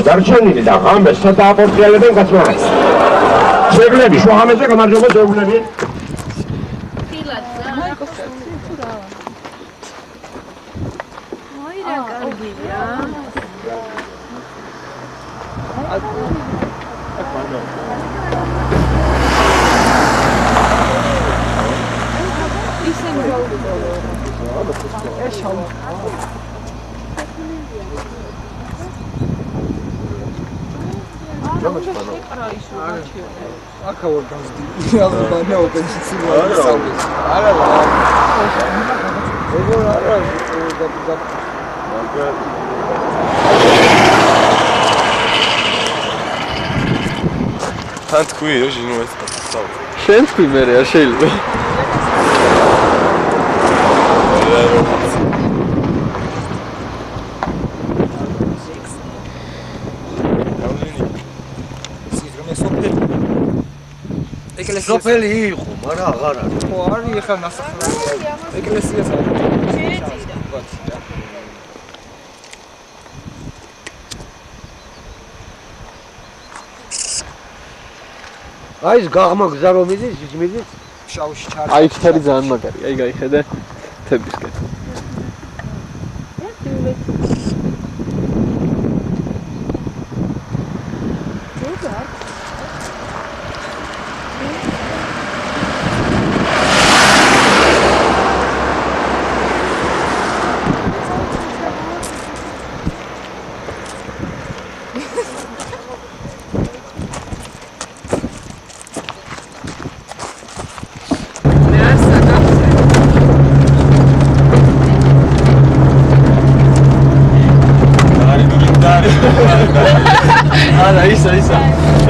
დარჩენილი და ღამეს სადააპორტიალებენ გასვლა. შეებლები შუახამეზე გამარჯობა შეებლები. Tant qui io ci non è stato. Senti qui mere a scelto. სოფელი იყო, მაგრამ აღარ არის. ხო, არის ახლა ნასახლარი. ეკლესიას არის. აი ეს გაღმაგზა რომ იდის, ჯიჯმიდის შავში ჩარი. აი ჩარი ძალიან მაგარია. აი გაიხედე თებისკენ.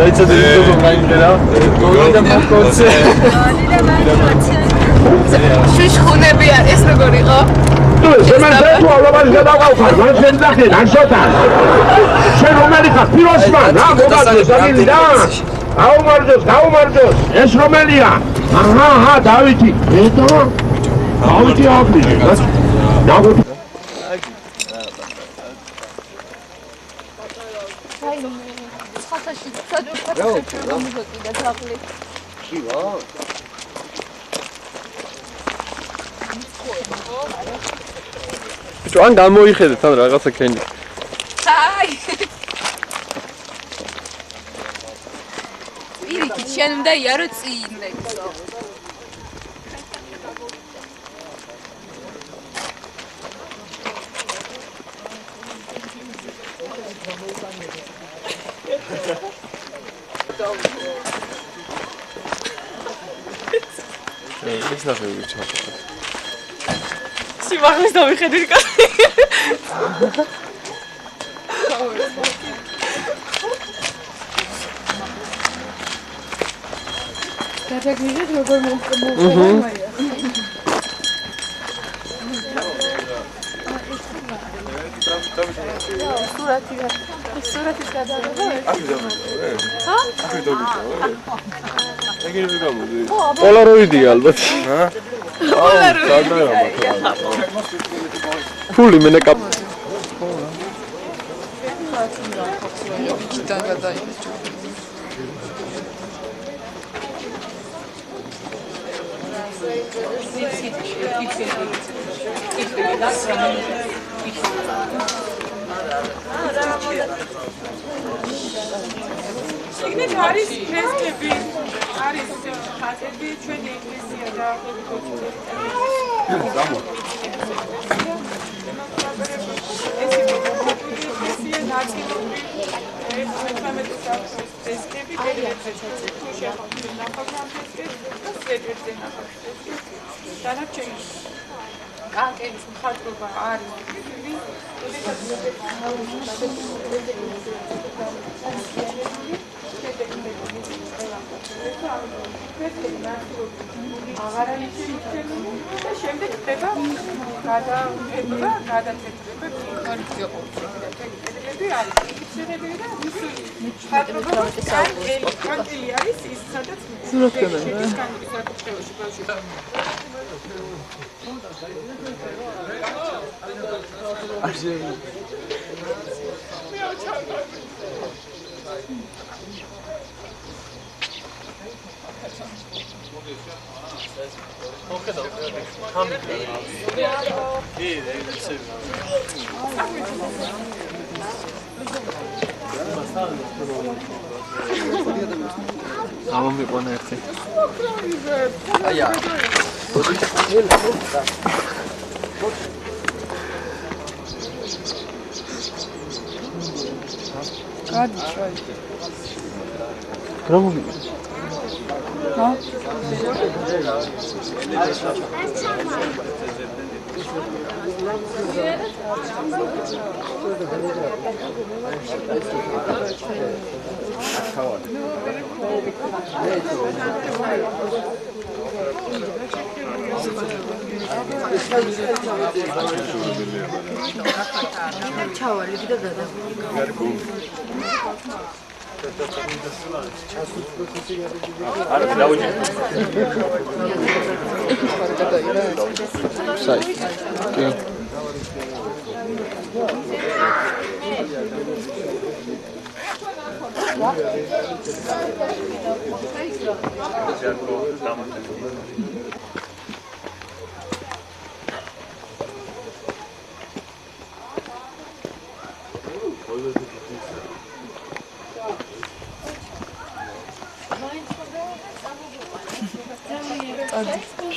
Dajcie do tego mańdera. Mogę tam kończyć. Shush khunები არის როგორ იყო? თუ შემიძლია თუ ალბათ გადავყავ, მან შენახე, ან შოთა. შენ რომელი ხარ? პიროსმან, რა მოგაძლევს ამილი და? გაუმარჯოს, ეს რომელია? აჰა, დავითი. ეტო? დავითი აბლი. დავითი. Ჩვენ გამოიხედეთ ან რაღაცა ქენი. აი. პირიქით შენ უნდა იარო წინ. ეს ნახევარი ჩავხატე. სიმაღლის დავიხედით კაცი. გადაგიჟეთ როგორ მომწონს. სურათის გადაღება. ჰა? ეგრე ვერ გამოდი. პოლაროიდი ალბათ. ჰა? ფული მენაკაპ. იქნებ არის ფრესკები, არის ხატები, ჩვენი ეკლესია და ეს ეკლესია ნაწილობრივ მე-18 საუკუნის ფრესკები, პერიოდში შეხვდა ნახავდა ფრესკები და სვეტებზე ნახავდა ფრესკები. დანარჩენი კანკელის მხატვრობა არის აღარა ისინი და შემდეგ ხდება გადაუხედება, გადაწყვეტილება კონკრეტები არის ფიქსირებული და მისი მხატვრობა კანკელი არის ის სადაც კანკელის საკუთრებაში ბავშვი ამომიყვანა ერთი. აია. გადი შოი. რა მოგიყვანა? ჰა? ჩავალი და გადავიდე.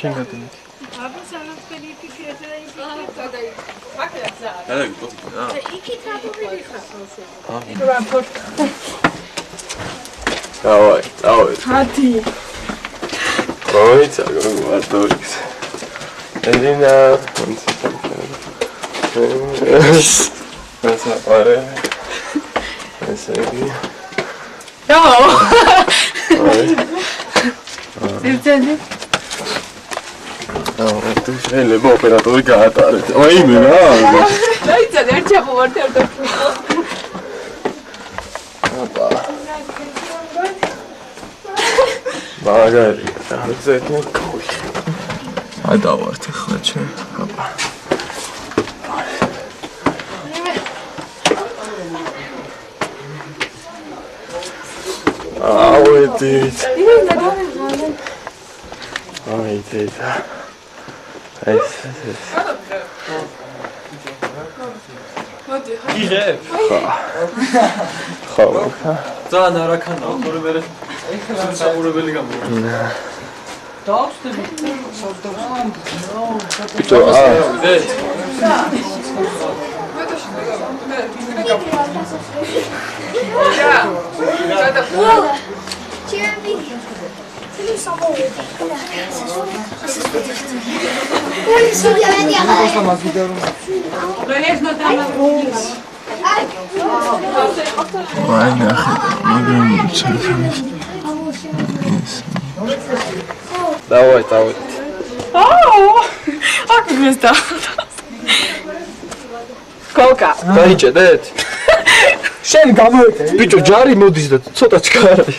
შენგატინი. Давай. Хати. Ой, так, вот так. Элина, он там. Это аре. Это. Зерцали. ты შეიძლება ოპერატორი გაატარეთ. აი მე რა. დაიცადე არ ჩამოვარდე არ და. აბა. მაგარი. ზეთნე კოი. აი დავართ ახლა ჩვენ. აბა. აუედით. აი დედა. ეს. იღებ. ხო. ძალიან არაქანა, ორი მერე. საუბრებელი გამოვა. დავწდები. ბიჭო, დეთ. აი ნახე, მაგრამ ჩახის. დავაი. აკმეს და. კოკა. დაიჭედეთ? შენ გამოეკე. ბიჭო, ჯარი მოდის და ცოტა ჩქარაი.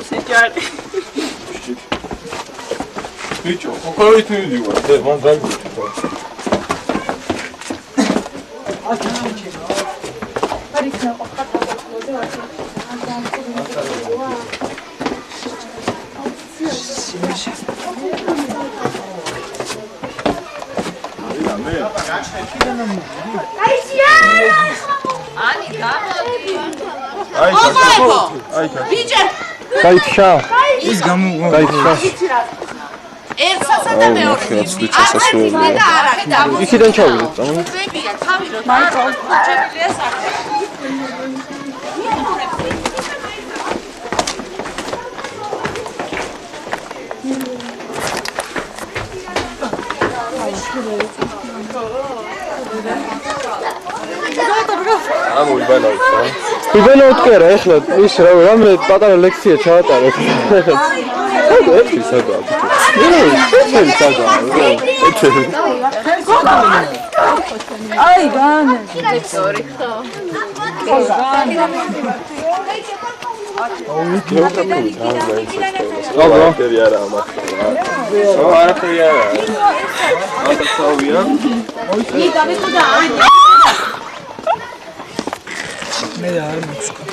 შეჯარი. ბიჭო, ოქროით მივდივარ, და მან დაიჭირა. გაიქშა. ის გამო გაიქშა. აუ ნახე ჩასასვლელი. იქიდან ჩავიდეთ, წამო. ამოიბანავთ. ვიბანავთ კი არა, ეხლა ის რამე პატარა ლექცია ჩავატარებ. ეს სადაა? აი გან. სორი ხო. არაფერი არაა მართლა. არაფერი არაა. აკაცავია. მე არ მოგსკო.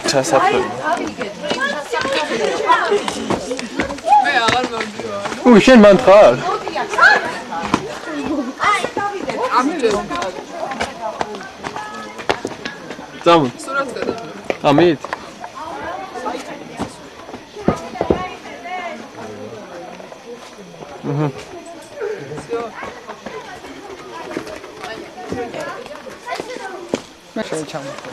ჩასაფრთხო. მე აღარ მომდივარ. უ შენ მან ხარ? ამიტომ წამო. სურათს გადავიღე. ამით? შენ ჩამოხდა.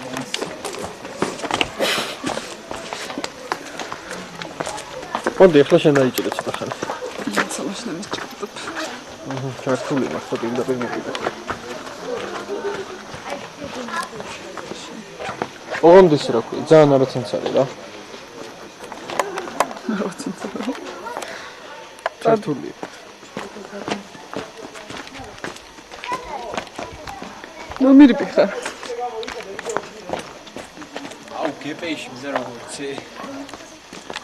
მოდი ახლა შენ დაიჭირე ცოტა ხანი. სამაშინო მიჭირდა. ჩართული მართლა პირდაპირ მოვიდა. ოღონდის რა ქვია, ძალიან არაცენცარი რა. არაცენცარი. ჩართული. ნომერი ხარ. აუ გეპეიში მზე როგორცი.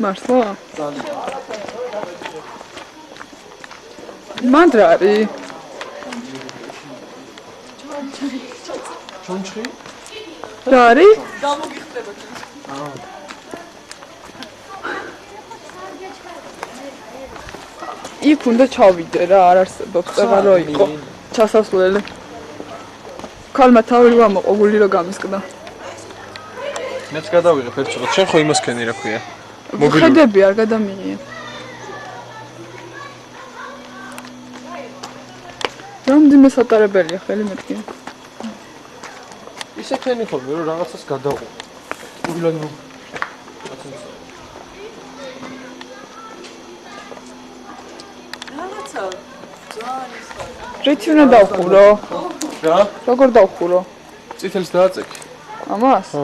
მართლა? მანდრარი. ჩონჩხი? რა არის? იქ უნდა ჩავიდე რა, არ არსებობს წეღარო იყო. ჩასასვლელი. ქალმა თავი გამოყო გული რა გამისკდა. მეც გადავიღებ ერთ წუთს. შენ ხო იმასქენი რა ქვია? ხედები არ გადამიღია. რამდენი სატარებელია ხელი მეთქი. ისე ქენი ხოლმე რომ რაღაცას გადაყო. უილად მო. რაღაცა რითი უნდა დავხურო? რა? როგორ დავხურო? წითელს დააწექი. ამას? ხო.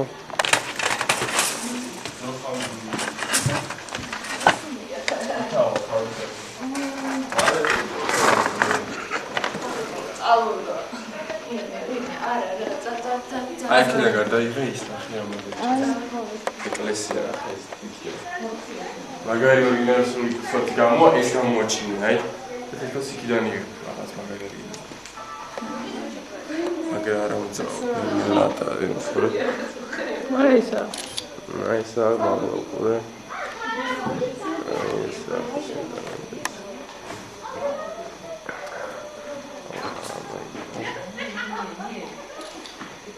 აი კიდე გარდაიღე ის ნახე ამაზე. ეკლესია რა ეს. მაგარი ორიგინალური ფოტო გამო ეს გამოჩინე, აი. ეს იქიდან იღე რაღაც მაგარი. მაგარი არა უნდა. ლატა ვიფრო. მაისა. მაისა მაგალუყურე. აისა.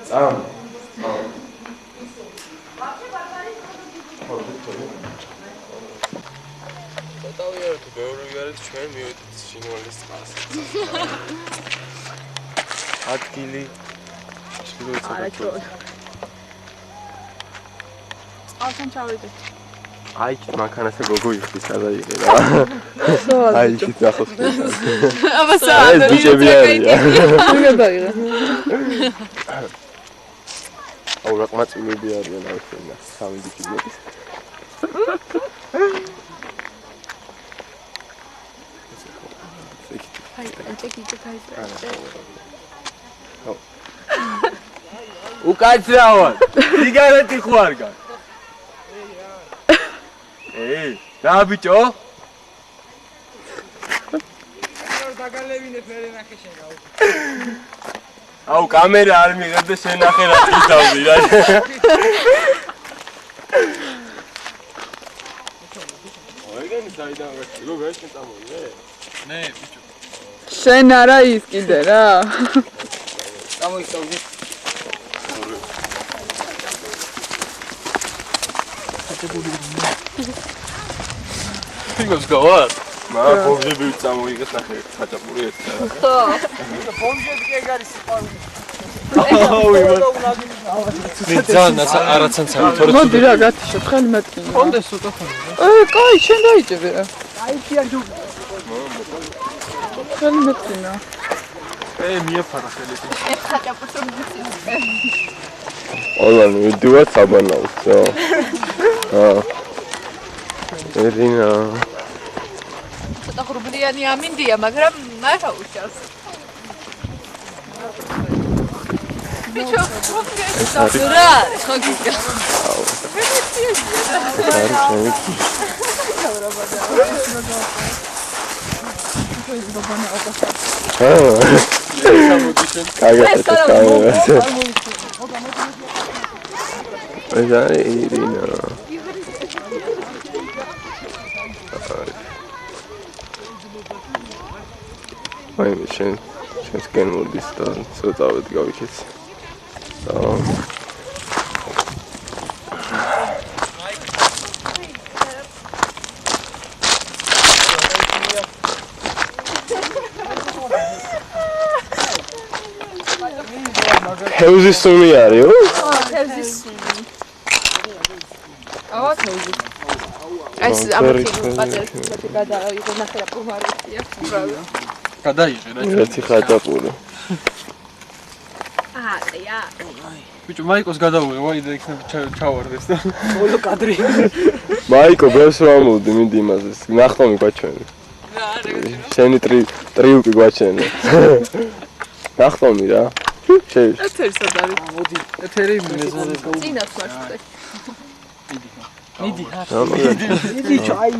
ამ დავიარ თუ ბევრი ვიარეთ ჩვენ მივედით ჟინვალის წყალს. ადგილი არაჭროა. წყალთან ჩავიდეთ. აი იქ მანქანასა გოგო იხდის გადაიღე რა. აი იქ ახოს. აბასა ეს ბიჭები არიან. გადაიღე. აუ რა ყმაწვილები არიან აი ხენა სამი ბიჭები. უკაცრავად. სიგარეტი ხო არ გან? ეი, რა ბიჭო? დაგალევინე ფერე ნახე შენ გაუ. აუ კამერა არ მიღებ და შენ ახე რა წავდი რა. ოიგენი საიდან გასწი რო გაიშენ წამოვიდე? ნე ბიჭო. შენ არა ის კიდე რა. წამოიწავდი. ფიგოს გავარ. მაგრამ ბომბები წამოიღეს ნახე ხაჭაპური ერთი. ხო. ბომბები კი ეგ არის სიყვარული. ძანაც არაცანცარი თორე მოდი რა გათიშოთ ხელი მეთქინე. კონდეს ცოტა ხანი. კაი, შენ დაიჭები რა. აი კიან ჯუ. ხელი მეთქინა. მიაფარა ხელით. ეს ხაჭაპურს რომ გიწევს. Olan ვიდივარ საბანაოს. ედინა. ცოტა ღრუბლიანი ამინდია, მაგრამ არა უშავს. ბიჭო, რა, ხო გიგა. Ay, შენ სკენ მოდის და წავედ გავიქეც. Hevzi sumi arıyor. თევზის ავა თევზი. ეს ამათი პატარა გადაიღო ნახე რა პუმარია. უბრალოდ. გადაიღე რა. ერთი ხაჭაპური. აყია. ბიჭო მაიკოს გადავიღე, ვაი და იქნებ ჩავარდეს და ბოლო კადრი. მაიკო ბევრს რა მოვდი მინდი იმაზე. ნახტომი გვაჩვენე. შენი ტრიუკი გვაჩვენე. ნახტომი რა. შეიშ. ეთერი სად არის? მოდი ეთერი მეზონე წინას მარშრუტი. მიდი ბიჭო აი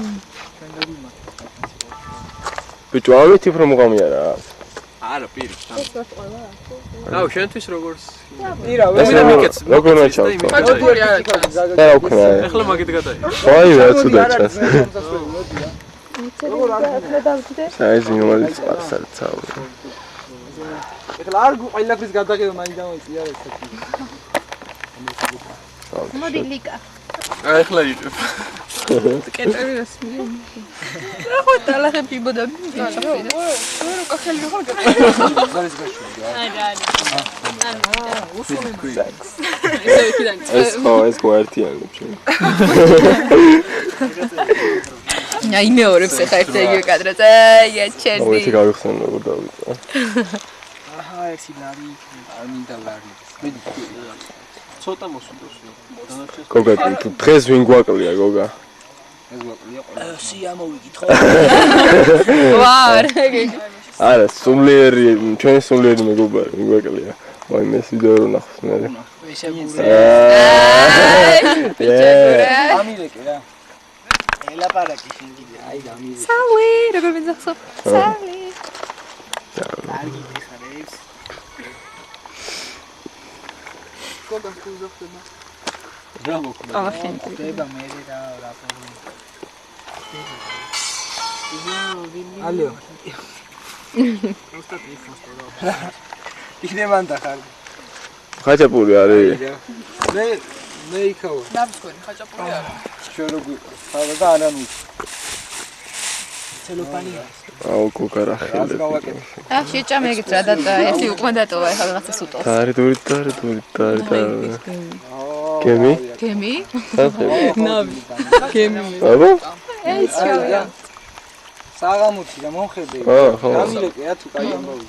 ბიჭო ამით უფრო მოგამიარა. არა პირი აუ შენთვის როგორც ირა ეს როგორ ნაჩავს? ხაჭაპური არა. და ოქნა. ახლა მაგით გადაიღე ვაი რა ცუდა ჩას. როგორ აქ დავდე? საიზი რომელიც პარსალცაო. ეხლა არ ყველაფრის გადაღება მაინც დამოიწია რა ესეთი. მოდი ლიკა. ახლა იჭებ კეტები რასმია. ხო დალახები ბოდა. ხელი როგორ ზარის გაშვი. ეს გვერდიანებს. აი მეორებს ახლა ერთ იგივე კადრზე. აი ჩერდი. მოიცი გავიხსენ როგორ დავიწყო. აჰა ექსი ლარი არ მინდა ლარი. მიდი. ცოტა მოსუნდოს დანარჩენს გოგა თუ დღეს ვინ გვაკლია გოგა? ეს გვაკლია ყველა. სია მოვიკითხო. ვარ. არა, სულიერი, ჩვენ სულიერი მეგობარი, ვინ გვაკლია? ვაი, მე ვიდეო რო ნახოს მე. ამილეკე რა. ელაპარაკი შენ კიდე. აი დამილეკე. სალი, როგორ ვინახო? სალი. კარგი ხარებს. გოგა გუზოხდება. რა მოხდა ახლა ხდება მე რა ალო უბრალოდ ისმოსტო იქნე მანდა ხარ ხაჭაპური არის. მე იქავა ნაბსკონი ხაჭაპური არა. ჩვენ როგორ ხარ და ანანუ ცელოფანია აუ გოგა რა ხელები. აა შეჭამეგეთ რა და ერთი უკმა დატოვა ახლა რაღაცა სუტოს. დარი. გემი? გემი? ნავი. გემი. აბა? ეს შავია. საღამოთი და მომხედ直. ხო. ამილეკე რა თუ კაი ამბავი.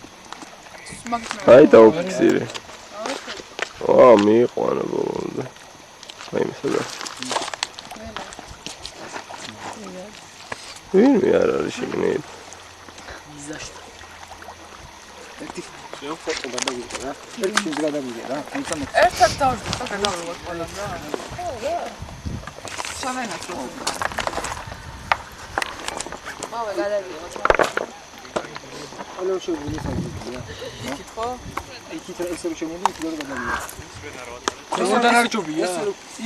აი დაუფიქსირე. აა მიიყვანა ბოლომდე. აი მისადა. ვინმე არ არის შეგნით. ერთი ფოტო გადავიღე რა. ერთი შენ გადავიღე რა. ერთად დავжди, ხა გადავიღოთ ყველამ რა. სამენაც რო. მოვე გადავიღოთ. ალო შეგვიძლია საერთოდ რა. კითხო? იქით ესე რომ შემოდი იქ ვერ გადავიდა. ხოდან არ ჯობია.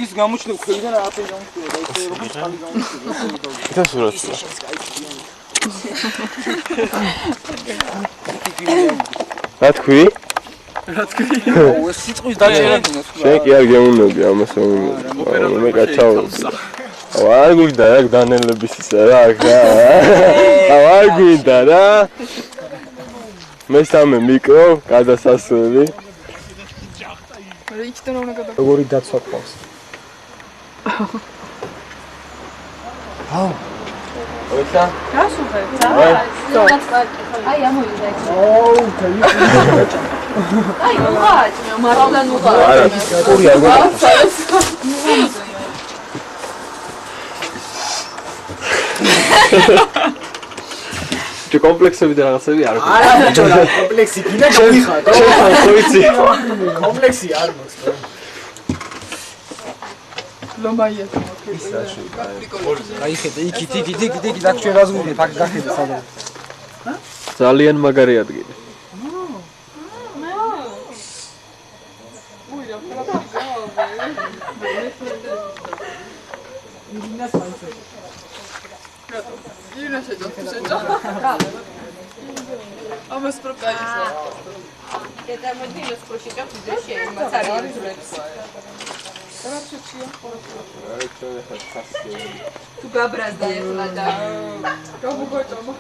ის გამოჩნდა ქვიდან აფენ გამოჩნდა და ესე რომ ხალი გამოჩნდა. იტა სურათია. რა თქვი? რა თქვი? ო, სიტყვის დაჭერა გინდა. შენ კი არ გეუნები ამას მე კაცაო. არ გვინდა რა დანელების ისა რა. არ გვინდა რა. მესამე მიკრო, გადასასვლელი. იქიდან უნდა გადა. როგორი დაცვა ყავს? აუ. ოცა? გასუხეთ. აი ამოვიდა ეს. აუ, თელი. აი, მოღაჭ, მარალან უღარ. არა, ორი არ გვაქვს. ჩე კომპლექსები და რაღაცები არ გვაქვს. არა, ბიჭო, რა კომპლექსი კიდე გამიხატო. ხოიცი. კომპლექსი არ მაქვს. ლომაია თქო. აი ხედე, იქით აქ შევაზღვრული, ფაქ გახედე სადაა. ძალიან მაგარი ადგილი. ამას პროკაისა. Это модельный скручик, будущее, мацарин. Tu gabrazda ეხლა და გაბუგოჭამა.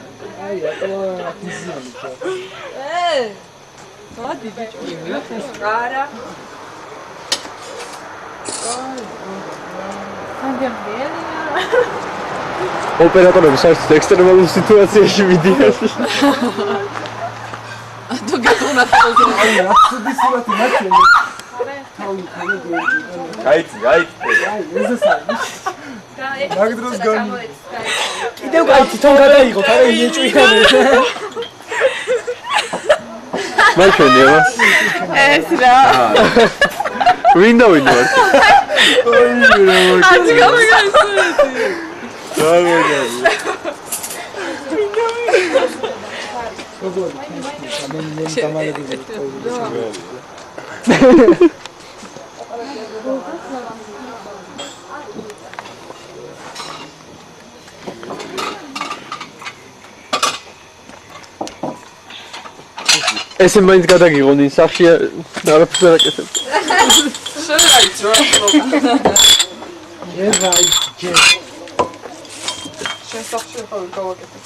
აი, ატომა ფიზიანი. მადი ბიჭო. არა. ოპერატორები საერთოდ ექსტრემალურ სიტუაციაში მიდიან. თუ გეტყვნა თქო. აი, რა ცუდი სურათი მაქვს. გაიცი. აი, ესე საერთოდ. მაგდროს გონი. კიდევ კაი თვითონ გადაიღოთ, არა იეჭვიანე. მაჩვენია. ეს რა. ვინდა ვარ? აჩ გამიგასწრე. ესე მაინც გადაგიღონი სახში არაფერს არ აკეთებ. შევაიც რა. ეს აი, ჯე. შენ სახში ხარ გავაკეთე.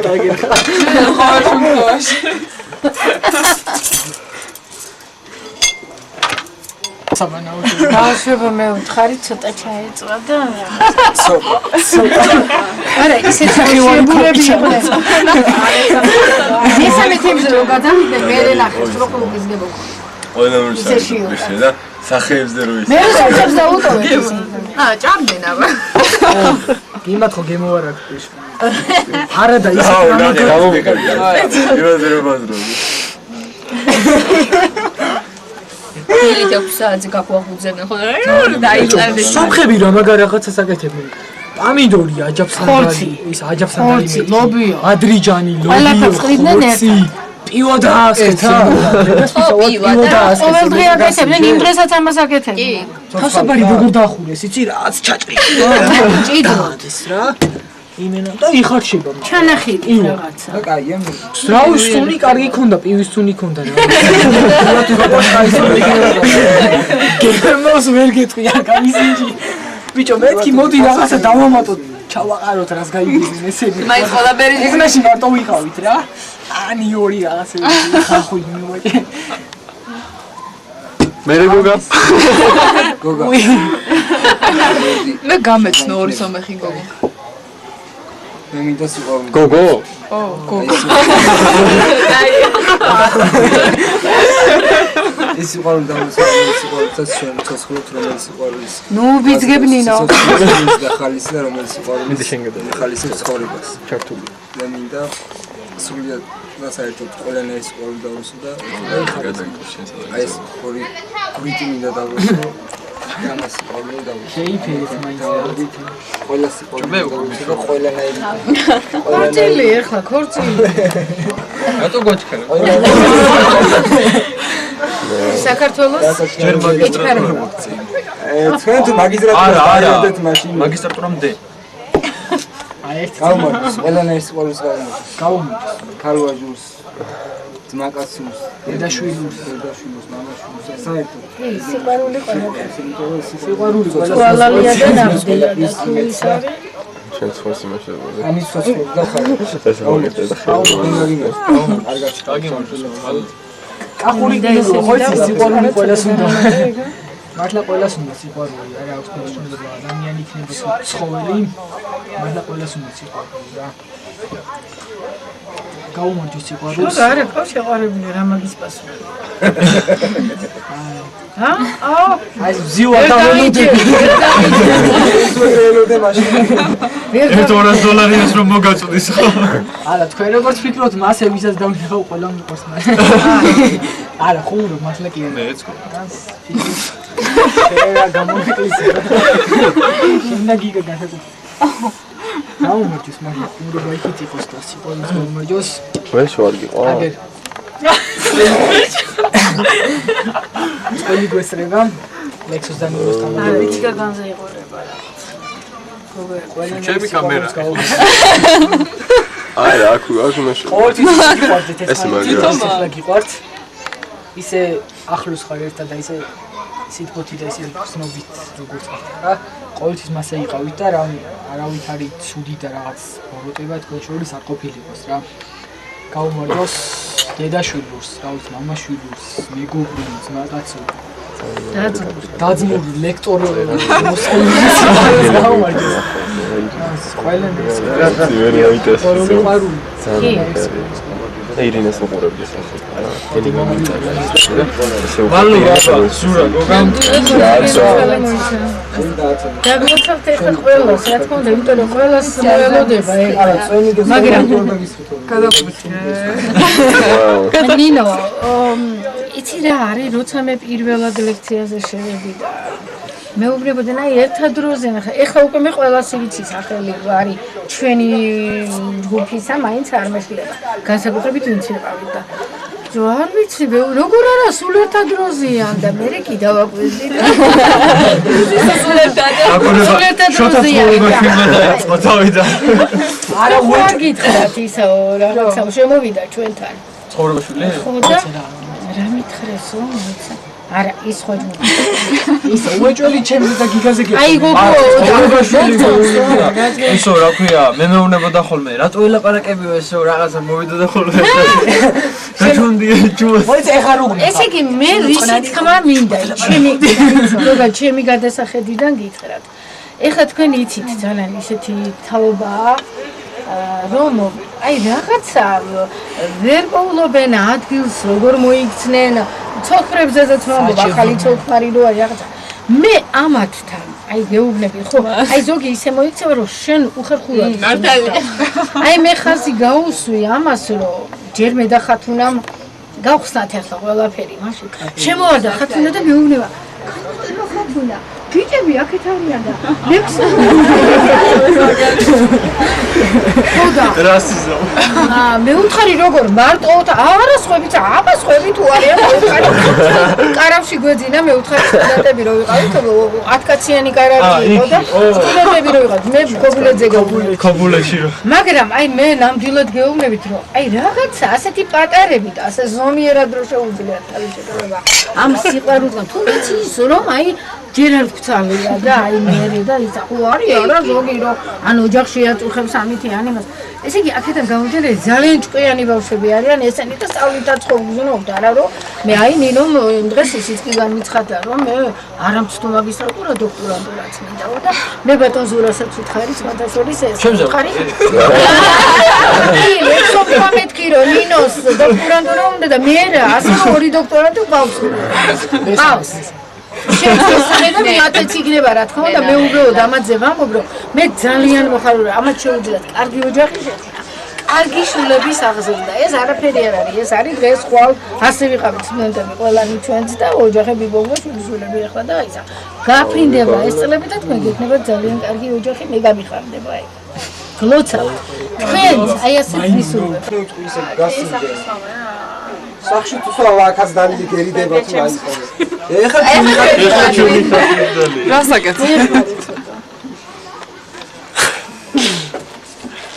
დაგიხარ. ხარ შუქოში. სამანაუში. ბავშვებო მე ვთხარი ცოტა ჩაეწვა და ცოტა. არა ისე ჩაივალებულები იყვნენ. მესამე თემზე რომ გადავიდე მე ნახეს რო გიზნებო. ყველა მოსახლე და სახეებს და რო ის. მე საერთოდ დაუტოვე ისე. ჭამდნენ აბა. იმათ ხო გემოვარაგდეს. არა და ისე გამოგეკარდა. Или აფსაძე გაგვაღუძებენ ხო? დაიწყებდნენ. სომხები რა მაგარ რაღაცას აკეთებენ. პამიდორი, აჯაფსანდალი, ის აჯაფსანდალი. ხორცი, ლობიო. ადრიჯანი, ყველაფერს ლობიო. ყრიდნენ ერთად. პიო დაასკეთა. პიო და ყოველ დღე აკეთებდნენ, იმ დღესაც ამას აკეთებდნენ. კი. თავსაბარი როგორ დაახურეს, იცი რაც ჩაჭრია. ჭიდრო. ეს რა? იმენა და იხარშება. ჩანახილი რაღაცა. და კაია მე. სტრაუს თუნი კარგი ქონდა, პივის თუნი ქონდა რა. გერმოს ვერ გეტყვი არ გამიზინჯი. ბიჭო მეთქი მოდი რაღაცა დავამატოთ. ჩავაყაროთ რას გაიგიზენ ესენი. მაინც ყველაფერი ეხლაში მარტო ვიყავით რა. ანი ორი რაღაცები ხახუი მოვაჭე. მე გოგა. გოგა. მე გამეცნო ორი სომეხი გოგო. მე მინდა სიყვარული. გოგო. ო, გოგო. ეს სიყვარული დავუსვამი სიყვარულსაც ჩვენ ცოცხლობთ რომელიც სიყვარულის. ნუ ვიძგებნინო. და ხალისი და რომელიც სიყვარულის ხალისის ცხოვრებას. ჩართული. და მინდა სულიად და საერთოდ ყველანაირი სიყვარული დავუსვა და აი ეს ორი გრიტი მინდა დავუსვა. შეიფერეთ მაინც ყველა სიყვარული და ყველანაირი ქორწილი ეხლა ქორწილი რატო გოჩქერე საქართველოს ჯერ მაგისტრატურა მოწი თქვენ თუ მაგისტრატურას დაიწყეთ მაშინ მაგისტრატურამდე აი ერთ გავმოდის ყველანაირი სიყვარულის გავუმოდის ქალვაჟურს ძმაკაცს დედაშვილს მამაშვილს საერთოდ სიყვარული ყველაფერს სიყვარული ყველალია და ნამდვილია და თუ ის არის ჩვენ სხვა სიმაშე ვარ ამის სხვა და კახური ხოიცი სიყვარული ყველას უნდა მართლა ყველას უნდა სიყვარული არა აქვს პრობლემა ადამიანი იქნება ცხოველი მართლა ყველას უნდა სიყვარული რა გაუმოდის სიყვარულს არა ხო შეყარებული რა მაგის პასუხი აი ზივა დაველოდე $200 რომ მოგაწუდის ხო არა თქვენ როგორც ფიქრობთ მასე ვისაც დამიხავ ყველა მიყვარს არა ხუმრო მართლა კი მეც ხო რა გამომიკლისი შენდა გიგა გასაგებ გაუმოდის მაგრამ უნდა გაიქით იყოს და სიყვარულს გამომოჯოს მე შევარგიყო აგერ ყველი გვესრება ლექსოს დამიოსთან არა ვიცი გაგანზე იყურება ჩემი კამერა აი რა აქ მაშინ ყოველთვის გიყვარდეთ ეს მაგარი გიყვართ ისე ახლოს ხარ ერთად და ისე სიტყვით და ისე ცნობით როგორც ხარ ყოველთვის მასე იყავით და რა არავით არის ცუდი და რაღაც მოროტება თქვენ შორის არ ყოფილიყოს რა გაუმარჯოს დედაშვილს, რაუც მამაშვილს, მეგობრს, მაგაცო დაძმური ლექტორი მოსწავლეებს გაუმარჯოს ყველანაირ ვერ აიტეს კი ირინეს მოყურებდი მალია ზურა გოგამ დაგმოწევთ ეხლა ყველას რა თქმა უნდა იმიტომ რომ ყველას მოელოდება მაგრამ ნინო იცი რა არის როცა მე პირველად ლექციაზე შევედი და მეუბნებოდნენ აი ერთად დროზე ეხლა უკვე მე ყველას ვიცი სახელი არის ჩვენი ჯგუფისა მაინც არ მეშლება განსაკუთრებით ინცირებავით და არ ვიცი როგორ არა სულ ერთად დროზეან და მე კი დავაკვირდი და სულ ერთად წავიდა არა ვაგითხრათ ისაო რაღაცა შემოვიდა ჩვენთან ცხოვრებაშვილი ხო და რა მითხრესო მოიცა არა ის ხო ის უეჭველი ჩემზე და გიგაზე გეკ აი გოგო ისო რა ქვია მე მეუბნებოდა ხოლმე რატო ელაპარაკებიო ესო რაღაცა მოვიდოდა ხოლმე გაჩვენდია ჯუს მოიცა ეხა როგორ ესე იგი მე რისი თქმა მინდა ჩემი გადასახედიდან გითხრათ ეხლა თქვენ იცით ძალიან ისეთი თაობაა რომ აი რაღაცა ვერ პოულობენ ადგილს როგორ მოიქცნენ ცოცხრებზეც მომბობ ახალი ცოცხარი რო არის რაღაცა მე ამათთან აი გეუბნები ხო აი ზოგი ისე მოიქცევა რომ შენ უხერხულად აი მე ხაზი გაუსვი ამას რომ ჯერ მე და ხათუნამ გავხსნათ ახლა ყველაფერი მაშინ შემოვარდა ხათუნა და მეუბნება ხათუნა ბიჭები აქეთ არიან და ლექსი ხოდა რასიზო მე უთხარი როგორ მარტო არა სხვებით აბა სხვები თუ არიან კარავში გვეძინა მე უთხარი სტუდენტები რო ვიყავით 10 კაციანი კარავი იყო და სტუდენტები რო ვიყავით მე ქობულეძე ქობულეში რო მაგრამ აი მე ნამდვილად გეუბნებით რომ აი რაღაცა ასეთი პატარები და ასე ზომიერად რო შეუძლიათ თავის შეგროვება ამ სიყვარულთან თუ ვიცი ის რომ აი ჯერ არ ვქცავია და აი მე და ის ხო არის არა ზოგი რომ ან ოჯახში აწუხებს ამითი ან იმას ესე იგი აქედან გამომდინარე ძალიან ჭკვიანი ბავშვები არიან ესენი და სწავლითაც ხოვგზნობთ არა რომ მე აი ნინომ დღეს ისიც კი განმიცხადა რომ მე არამცდო მაგისტრატურა დოქტორანტურაც მინდაო და მე ბატონ ზურასაც ვითხარი სხვათა შორის ეს ვითხარი ლექსოფა მეთქი რომ ნინოს დოქტორანტურა უნდა და მე რა ასე ორი დოქტორანტი ყავს შეიძლება მეათეც იქნება რა თქმა უნდა მე უბრალოდ ამაზე ვამბობ რომ მე ძალიან მოხარული ამათ შეუძლიათ კარგი ოჯახი შექმნა კარგი შულების აღზრდა. ეს არაფერი არ არის. ეს არის დღეს ხვალ ასე ვიყავით სტუდენტები ყველანი ჩვენც და ოჯახები გოგო შულები ახლა და ისა. გაფრინდება ეს წლები და თქვენ გექნება ძალიან კარგი ოჯახი, მე გამიხარდება აი. გლოცა. თქვენ აი ასე ვისურვებ. ისე გასინდა. სახში თუ სვავაკაც დანილი გერიდება თუ აი. ეხლა რასაკეთე?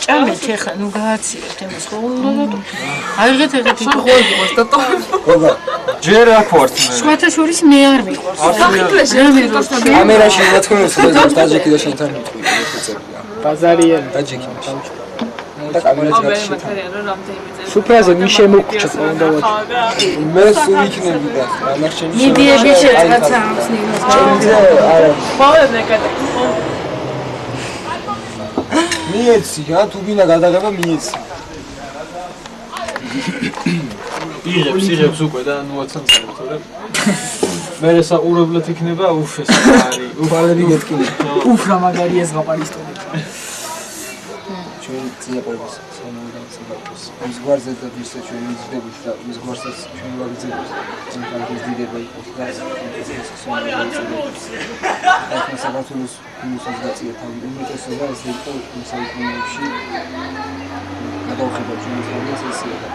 ჭამეთ ეხლა ნუ გააცილეთ ამას ხოლმე. აიღეთ ეგეთი ხოლმე და გოგო ჯერ აქ ვართ მე. სხვათა შორის მე არ მიყვარს. კამერაში მოთქმევს ხოლმე ტაჯიკი და შენთან მიტყვი ეცებია. ბაზარიანი ტაჯიკი. და კამერაში გატშეთ. სუფრაზე მი შემოგჭა უნდა ვაჭი. მე სულ იქნები და ამარჩენი მიდიები შეწყაცავს ნინოს. არა ხოლმე ნეკატე. მიეცი რა თუ გინდა გადაღება მიეცი იღებს უკვე და ნუ აცანცალებ თორე მე საყურებლად იქნება უფ ეს არის უფალები გეტკილი უფ რა მაგარი ეს გაყარისტონი ჩვენ წინაპრებს სამოდან სამბოს ის გვარზე და ისე ჩვენ მიზდებით და ის გვარსაც ჩვენ ვაგრძელებს ამ კარგის დიდება იყოს და ეს სამოდან სამბოს ახლა საქართველოს ინუსას გაწია თავი უმეტესობა ეს იყო საუკუნეებში გადავხედა ჩვენ ეს ესია და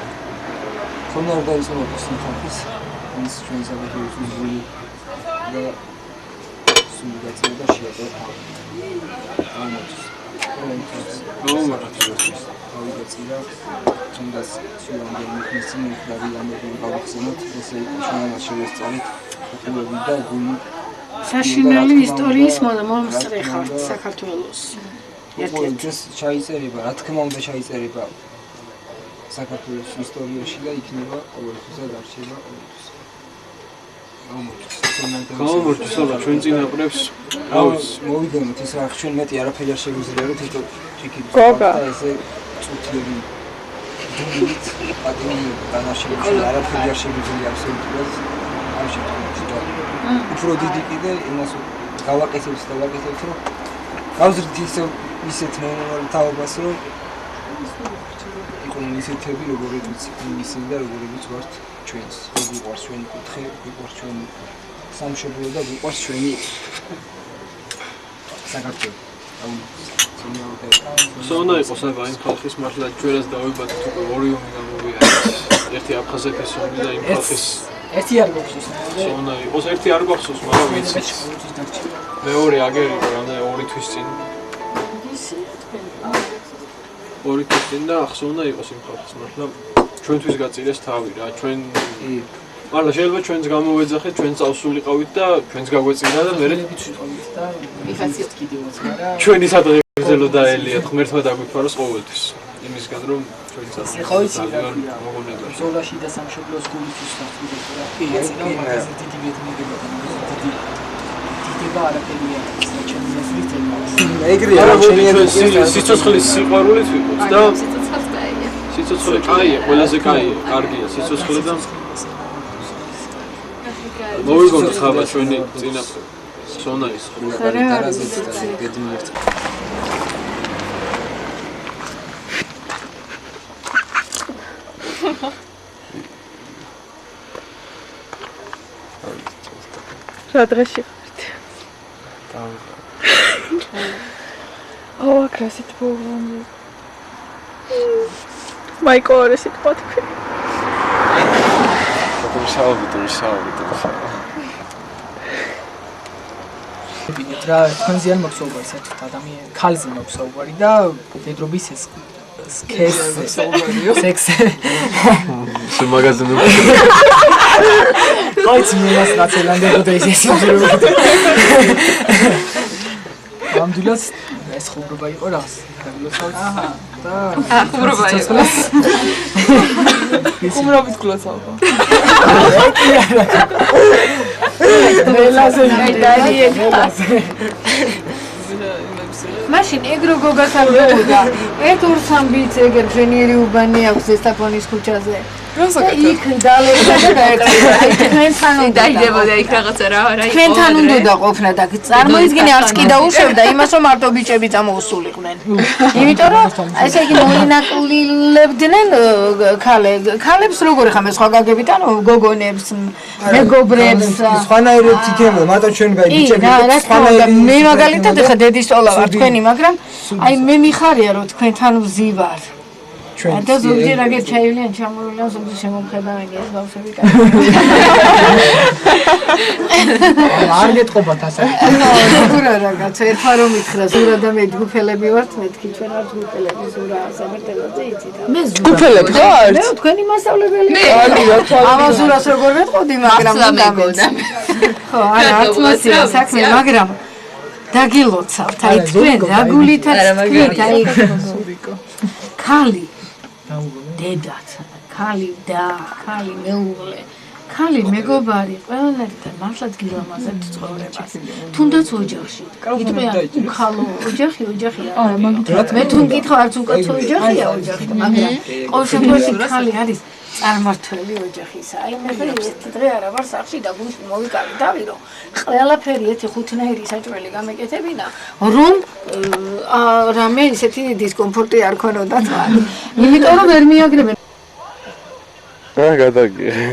ხომ არ დაიწყოს ხალხის ის ჩვენ საქართველოს უზრუნი და სულ გაწია და შეატოვა ამოწ ავიგაცია თუნდაც შეიძლება მისცენ ხარი ამერიკული გავახსენოთ ესე ჩვენ შევესწავლეთ ხულები და გული საშინელი ისტორიის მომსწრე ხართ საქართველოს. ეს ჩაიწერება, რა თქმა უნდა ჩაიწერება საქართველოს ისტორიაში და იქნება ყოველთვის და დარჩება ყოველთვის. გამომორჩა სულ ჩვენ წინაპრებს მოვიგონოთ ეს რა ჩვენ მეტი არაფერი არ შეგვიძლია რომ თვითონ ჭიქით გოგა. და ესე წუთლები დუმით პატიმი განაშენებს არაფერი არ შეგვიძლია აბსოლუტურად არ შეგვიძლია და უფრო დიდი კიდე იმას გავაკეთებს და ვაკეთებს რომ გავზრდით ისეთ მომავალთაობას რომ იყო ისეთები როგორიც ისინი და როგორიც ვართ ჩვენს გვიყვარს ჩვენი კუთხე გვიყვარს ჩვენი სამშობლო და გვიყვარს ჩვენი საქართველო სონა იყოს აბა იმ ხალხის მართლა ჩვენს დავიბადეთ უკვე ორი ომი გამოვიარეთ ერთი აფხაზეთის ომი და იმ ხალხის ერთი არ გახსოვს სონა იყოს ერთი არ გახსოვს მაგრამ ვიცი მეორე აგერ იყო რამდენი ორი თვის წინ ორი თვის წინ და ახსოვნა იყოს იმ ხალხის მართლა ჩვენთვის გაწირეს თავი რა ჩვენ მართლა შეიძლება ჩვენს გამოვეძახეთ ჩვენ წავსულიყავით და ჩვენს გაგვეწინა და მე იხაციოთ კიდევაც მაგრამ ჩვენი სადღეგრძელო დაელიათ ღმერთმა დაგვიფაროს ყოველთვის იმისგან რომ ჩვენი ძალიან მოგონება ზოლაში და სამშობლოს გულისთვის საფუძვლა ეს დიდი მეტნიდება დიდება არაფერია ჩემი აზრით ეგრეა ჩვენ სიცოცხლის სიყვარულით ვიყოთ და სიცოცხლე კაია ყველაზე კაია კარგია სიცოცხლე და მოვიგონოთ ხაბა ჩვენი წინაპრები სონა ის დარაზეთ და გედმიერთ რა დღეში ხართ? აუ კრასით ბოლომი. მაიკო არ ეს თქვა თქვი. ბინეთ რა თქვენზე არ მაქვს საუბარი საერთოდ ადამიან ქალზე მაქვს საუბარი და დედრობის ეს სექსი სულ მაგაზინო Heute mir was Nationalland oder ist es so? Alhamdulillah, es خبربا იყო რას? აჰა. და ხუმრობა იყო. ხუმრობით გლოცავდა. ნელაზე მაშინ ეგრო გოგას არ გეუბნა. ერთ ორ სამ ბიц ეგერ ჟენიერი უბანი აქვს ზესტაფონის ქუჩაზე. იქ დალებდა და გაერთიანდა. თქვენთან უნდა დაიდებოდა იქ რაღაცა რა არა იყო. თქვენთან უნდა ყოფნა და წარმოიდგინე არც კი დაუშვებდა იმას რომ მარტო ბიჭები წამოუსულიყვნენ. იმიტომ რომ ესე იგი მოინაკლირებდნენ ქალებს როგორ ხამე სხვა გაგებით ანუ გოგონებს, მეგობრებს. სხვანაირად თითქოს მარტო ჩვენ ბიჭები სხვანაირად მე მაგალითად ხა დედის ტოლა ვარ თქვენი, მაგრამ აი მე მიხარია რომ თქვენთან ვზივარ. და ზოგჯერ აგერ ჩაივლიან ჩამოვლიან ზოგჯერ შემომხედავენ ეს ბავშვები კაცი. არ გეტყობათ ასე. ზურა რაღაცა ერთხა რომ ითხრა ზურა და მე ჯგუფელები ვართ მეთქი ჩვენ არ ჯგუფელები ზურა სამერთელაძე იცით. მე ჯგუფელები ხარ? მე თქვენი მასწავლებელი. ამას ზურას როგორ ვეთყოდი მაგრამ გამეცი. ხო არა არ თმასია საქმე მაგრამ დაგილოცავთ აი თქვენ რაგულითაც თქვით აი ქალი დედაც, ქალი და, ქალი მეუღლე, ქალი მეგობარი, ყველანაირად მართლაც გილამაზებთ ცხოვრებას. თუნდაც ოჯახში. იტყვიან უხალო ოჯახია. მე თუ მკითხავ არც უკაცო ოჯახია ოჯახი, მაგრამ ყოველ შემთხვევაში ქალი არის წარმართველი ოჯახისა. აი მე ერთი დღე არა ვარ სახში და გუშინ მოვიკავი რომ ყველაფერი ერთი ხუთნაირი საჭმელი გამეკეთებინა, რომ რამე ისეთი დისკომფორტი არ ქონოდა თვალი. იმიტომ რომ ვერ მიაგრებენ. გადაგიღე.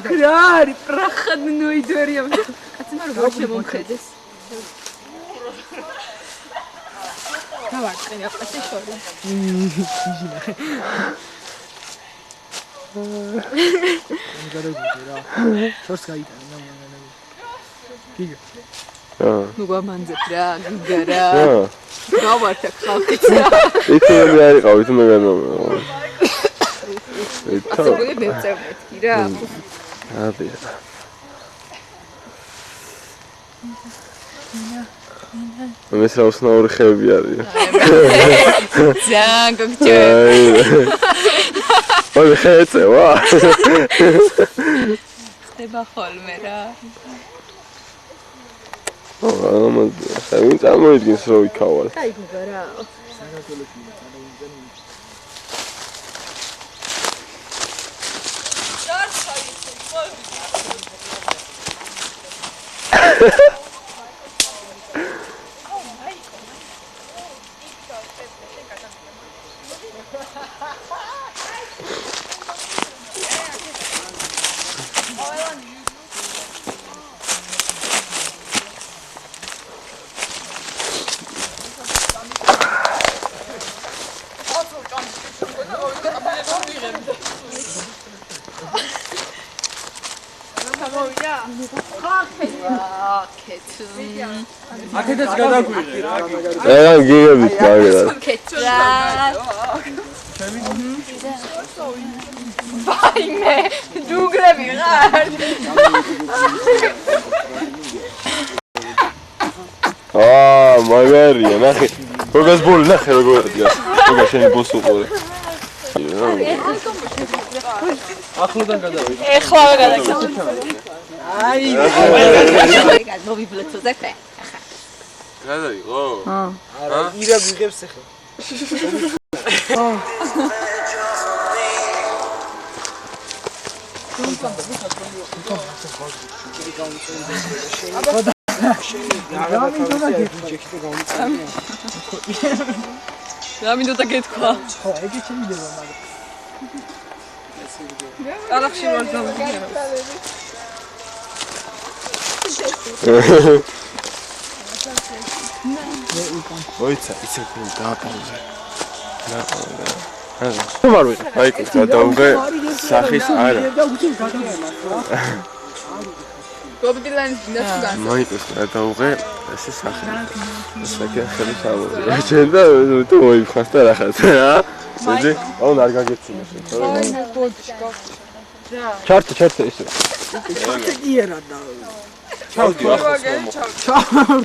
Крари, проходной дверям. Кацმა როგორ შემომხედეს. დავარწყე აფასე შორი. შორს გაიტანა მაგრამ. გიგა. ნუ გამანძებ რა, გიგა რა. გავართა ხალხიც რა. ითები არ იყავით მე განმო. ასე გული მეწევეთკი რა. აბი. მე საოსნაური ხეები არის. ძალიან გოგჭე. ოი ხეწევა. ხდება ხოლმე რა. ვინ წარმოიდგინს რომ იქავალ? გაიგო რა. აქედაც გადაგვიღე რა. გიგებით მაგერა. ვაიმე, ჯუგლები ხარ. მაგარია, ნახე. როგორ ბოლი ნახე როგორ დგას. როგორ შენი ბოს უყურე. ახლოდან გადავიდე. ეხლა გადაგიხო. აი, მოვიბლოცო ზეքը. გადაიღო? არა, ირა ვიღებს ახლა. რა მინდოდა გეთქვა? ხო, ეგეც შემიძლია მაგრამ. კალახში ვარ დავიგე. მოიცა, იცი დააპაუზე. თუ ვარ ვიყ, აი გადავღე სახის არა. გობდილანის დინას მოიწეს გადავღე ესე სახე. ესაკე ხელი ჩავუღე. ჩვენ და თუ მოიფხას და რაღაც რა. ეძი, აუ არ გაგეცინა შენ. ჩარტი ისე. ჩარტი კი არა და. ჩავდი ახლა.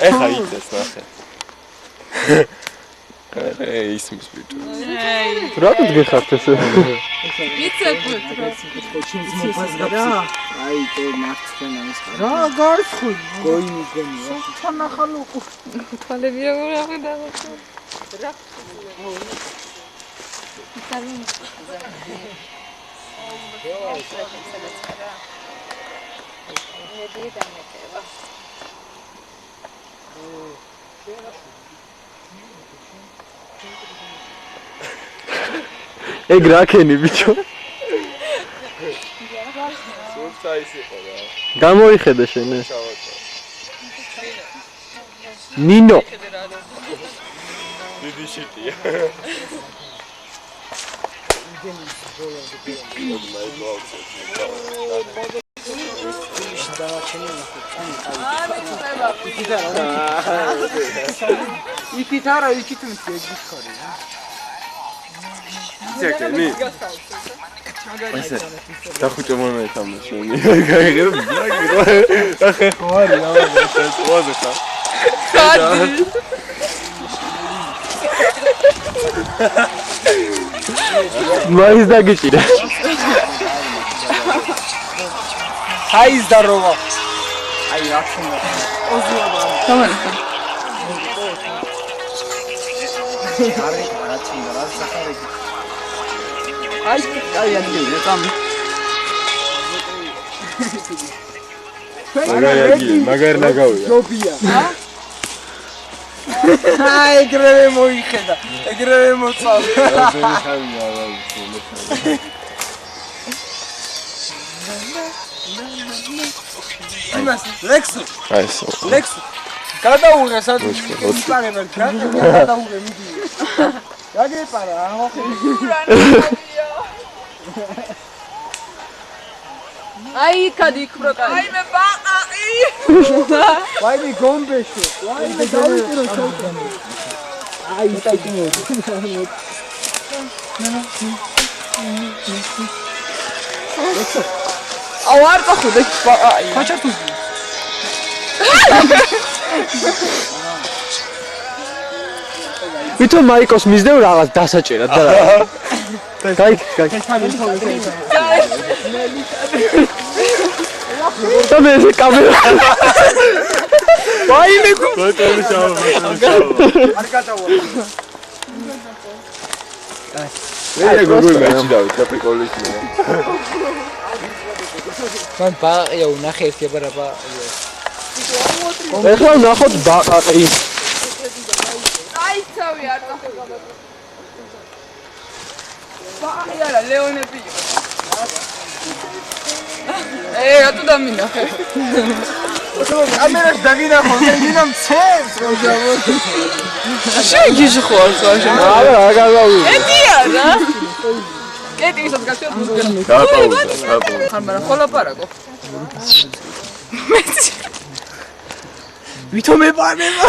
ეხა იცეს ნახე. ისმის ბიჭო. რატომ გიხართ ესე? მიცეკვეთ რა. აი თო მარცხენა ის რა გარცხული? გოინი გონია. თანახალო ყო. თვალები როგორ აღედა. რა. ეგ რა ქენი ბიჭო? სულცა ის იყო რა. გამოიხედა შენ. ნინო. დიდი შიტია. იქით არა, იქით მიგიხარი რა. ძაკენი. ასე. დახუჭო მომე თამაშონი. გაიგებ? ახე ხوارი რა, ეს ყოზე ხა. მაის დაგიჭირა. აი ზდაროვა. აი რა ხომ. ოზიობა. გამარჯობა. არი რაცინდა რა სახარე. აი ადგილი წამი. მაგარ ნაგავია. ჯობია. აი ეგრევე მოიხედა. ეგრევე მოწავ. იმას ლექსო. აისო. ლექსო. გადაუღე სადღაც იპარებენ. გადაუღე მიდი. გაგეპარა რა ხო? აი კადი ქროკაი. აი მე ბაყაყი. ვაი გომბეშო. ვაი დავიკრო ჩავკანე. აი ტაიკინო. აუ არ წახვიდე ბაყაი. ხაჩართუს. ვითომ მაიკოს მისდევ რაღაც დასაჭერად და რა. გაიქ. და მე ეს კამერა. ვაიმე გო. ბოტონი ჩავა. არ გადავა. მე გოგოი მეჩდავით კაპიკოლის მე. მან ბაყია უნახე ერთი აბარაბა. ეხლა ნახოთ ბაყაყი. აი ცავი არ წახვიდა. ბაყი არა ლეონები იყო. რატო დამინახე? კამერას დაგინახო, მინდა მცემს რო ჯავო. შენ გიჟხوار ხარ შენ. არა, რა გავავი. ედია რა. კეთი ისაც გაჩვენე. გაპაუზა. ხარ მაგრამ ხოლაპარაკო. ვითომ ეპარება.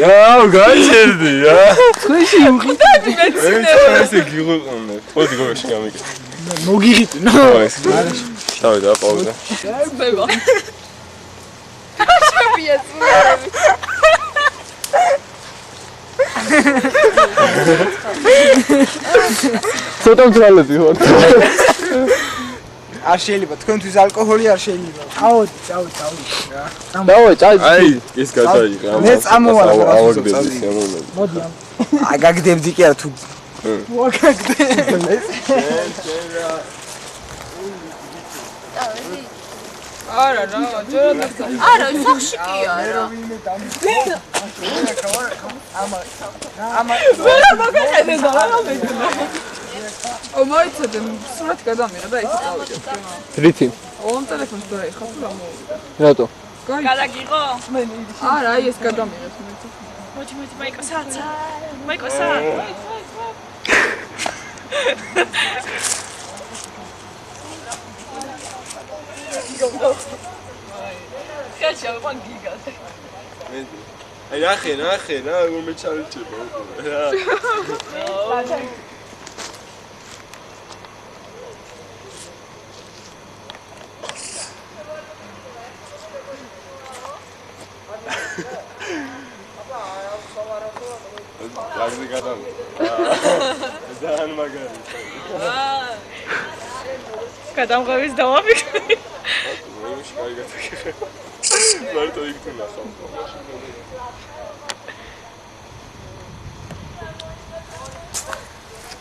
რა, გაჩერდი რა. ხეში უხიდა. ესე გიღვიყონე. ხოდი გოგოში გამიგე. მოგიღიტნო. დავი და პაუზა. ბება. შევია წუნარები. ცოტა მწვალები ვარ. არ შეიძლება, თქვენთვის ალკოჰოლი არ შეიძლება. წავდი. დავე, წაი. აი, ის გადაიღე. მე წამოვალ რა ავაგდები სიამოვნები. მოდი. აგაგდებდი კი არა თუ. ვაგაგდებ. არა რა, ჯერადაც. არა, სახში კი არა. ვერა მოგეხედე და რა მეძნა. მოიცადე, სურათი გადამიღე და ისე წავიდე. რითი? ონ ტელეფონს დაიხა თუ რა მოვიდა. რატო? გადაგიღო? არა, აი ეს გადამიღეს მე. მოდი, მაიკოსა. მაიკოსა. კაჩა ვან გიგად. აი ნახე, რა მომეჩალჭება უკვე რა. ლაგზე გადამო. ძალიან მაგარი. გადამღების დავაფიქრე. მოიმში გაიგეთე. მარტო იქ თუ ნახავ.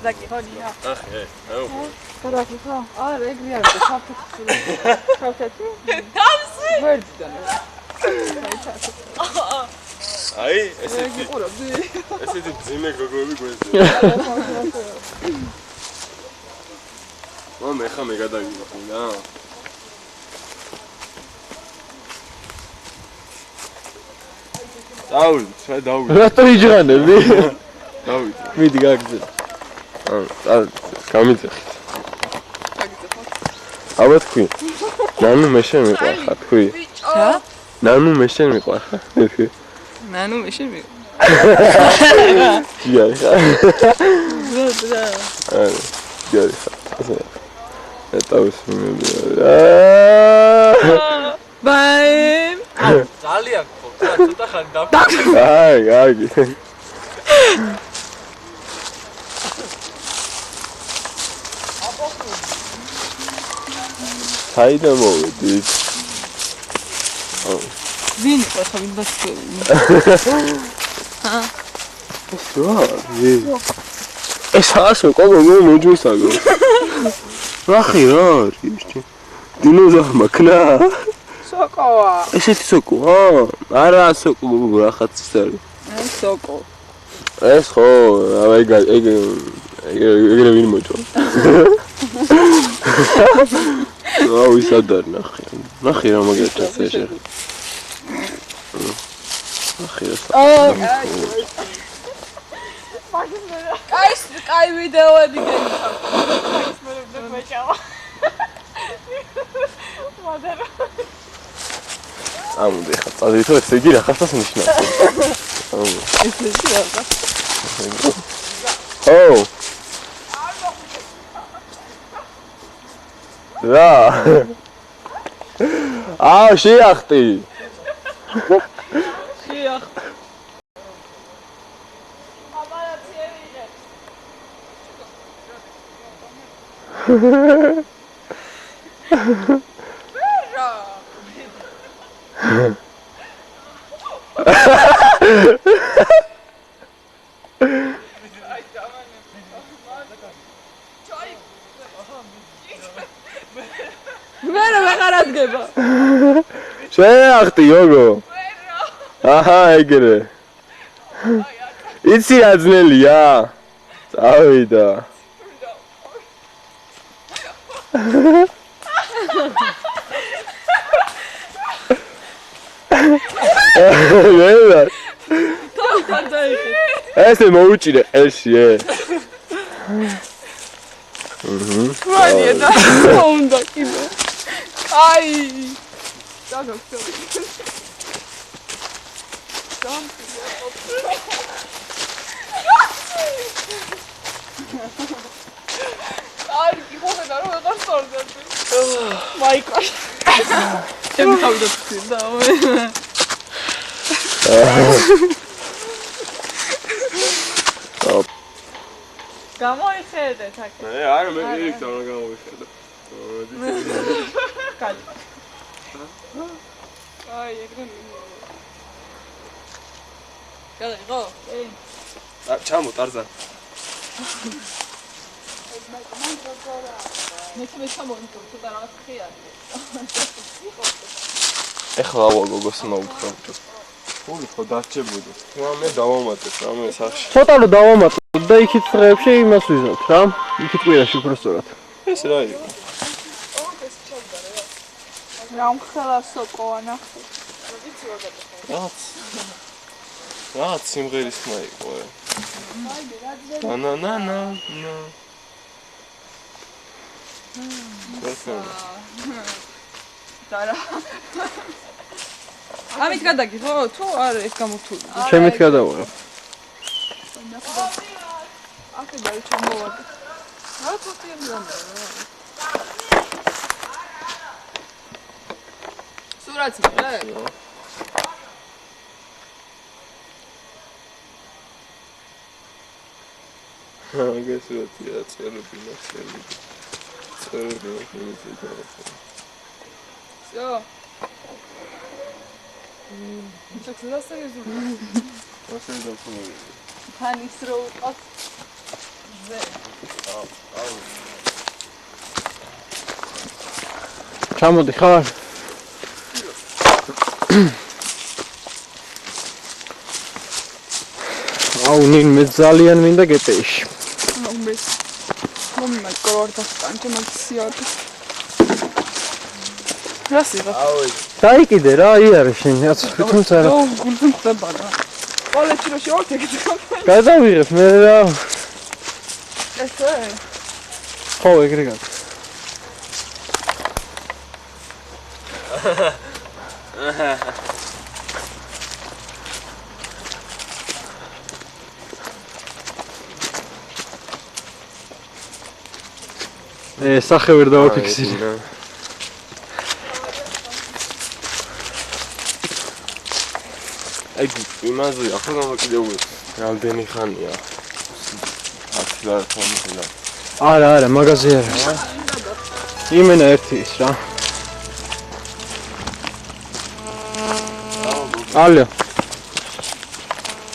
დაგიხონია. ახე, აუ. კარგი ხო? არა, ეგრე არ და საფუძვი. ჩავთეთი? თავსი. ვერდიდან. აი, ესეთი. ყურობდი. ესეთი ძიმე გოგოები გვეძებენ. მე ხა მე გადავიღნა. დავით. რატო იჯღანები? დავით. მიდი გაგზა. გამიძახით. აბა თქვი. ნანუ მე შენ მიყვარხარ, თქვი. რა? ნანუ მე შენ მიყვარხარ. თქვი. ნანუ მე შენ მიყვარხარ. ჯიარი ხარ. რა. არა. ჯიარი ხარ. ასე. ეტავის მე. ბაი. ძალიან ხო, ცოტა ხანი და. აი, კარგი. საიდან მოვედით? ვინ იყო ხა ვინ დასწრებული? ეს ასო კოლო მოძვისაგო. ნახე რა არის? დინოზავრი ქნა. სოკოა. ესეთი სოკოა? არა სოკო რაღაც ის არის. ეს სოკო. ეს ხო, ეგრე ვინ მოჭო? აუ ის ადარ ნახე. ნახე რა მაგაჭა ეს. ნახე რა. კაი ვიდეოები გენახავ. ამოდე ხა წადით ეს იგი რაღაცას ნიშნავს. ეს ისე რა. ო. რა. აა შეახტი. შეახტი. მერე ვეღარადგება. შეახტი გოგო. აჰა ეგრე. იცი რა ძნელია? წავიდა. ნელა. ესე მოუჭირე ყელში ე. ვანია და უნდა კიდე. აი. დაგახსოვე. აი, ხოდა რა ვეღარ სწორდება. მაიკაშ. ჩემი თავი და გამოიხედეთ აქ. არა მე იქ და გამოიხედე. კაი. აი, ეგრე. გაიგო? ჩამო ტარზან. მე სამონიტო ცოტა რაღაც ხია. ეხლა გოგოს მოვუთხო. ორი ხო დარჩებოდი. მე დავამატებ რამე სახში. ცოტა რომ დავამატებ და იქით წრეებში იმას ვიზავთ რა. იქით კვირაში უბრალოდ. ეს რა იყო? რა მხელა სოკოა ნახე. რაღაც სიმღერის ხმა იყო. ნანა. დარა. ამით გადაგი ხო? თუ არა ეს გამოთული. ჩემით გადავარ. აქე და ჩამოვადი. რა თქმა უნდა. სურათი მე. აგესრეთია წერები ნახები. წერები ნახები და Всё. Так засწრებს. ასე დაფუძნებული. ფანის რო უყავს. ჩამოდი ხარ? აუ ნინ მე ძალიან მინდა გეტეიში. აუ მე მომიმატო არ დასტანჭე მაგისიად. რასიღა? დაიკიდე რა არის შენ რაც თვითონც არა. აუ გულთან ხდება რა. კოლეჯში რო შევართ ეგეთი კომპანია. გადავიღებ მე რა. ესე? ხო ეგრე გაკ. სახე ვერ დავაფიქსირე. აი იმაზე ახლა გამოკიდებული. რამდენი ხანია? 10 და 15. არა, მაღაზია არა. იმენა ერთი ის რა. ალო.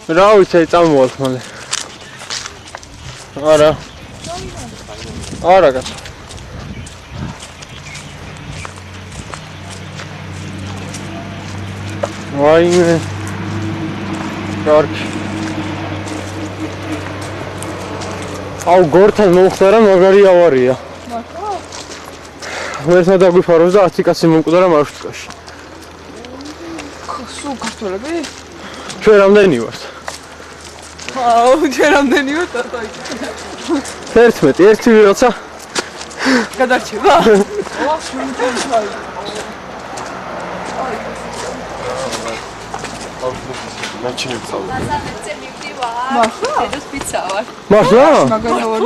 რა ვიცი, წამოვალ მალე. არა. არა გა. ვაიმე. კარგი. აუ გორთან მოხდა რა მაგარი ავარია. მართლა? ვერცა დაგვიფაროს და 10 კაცი მომკვდა რა მარშრუტკაში. სულ ქართველები? ჩვენ რამდენი ვართ? აუ, ჩვენ რამდენი ვართ ატა? 11, ერთი ვიღაცა. გადარჩება? ო, ჩვენ თვითონ. მაჩინებს წავ. მასანეცე მივდივარ. მართლა? დედოს პიცა ვარ. მართლა? მაგარი ვარ.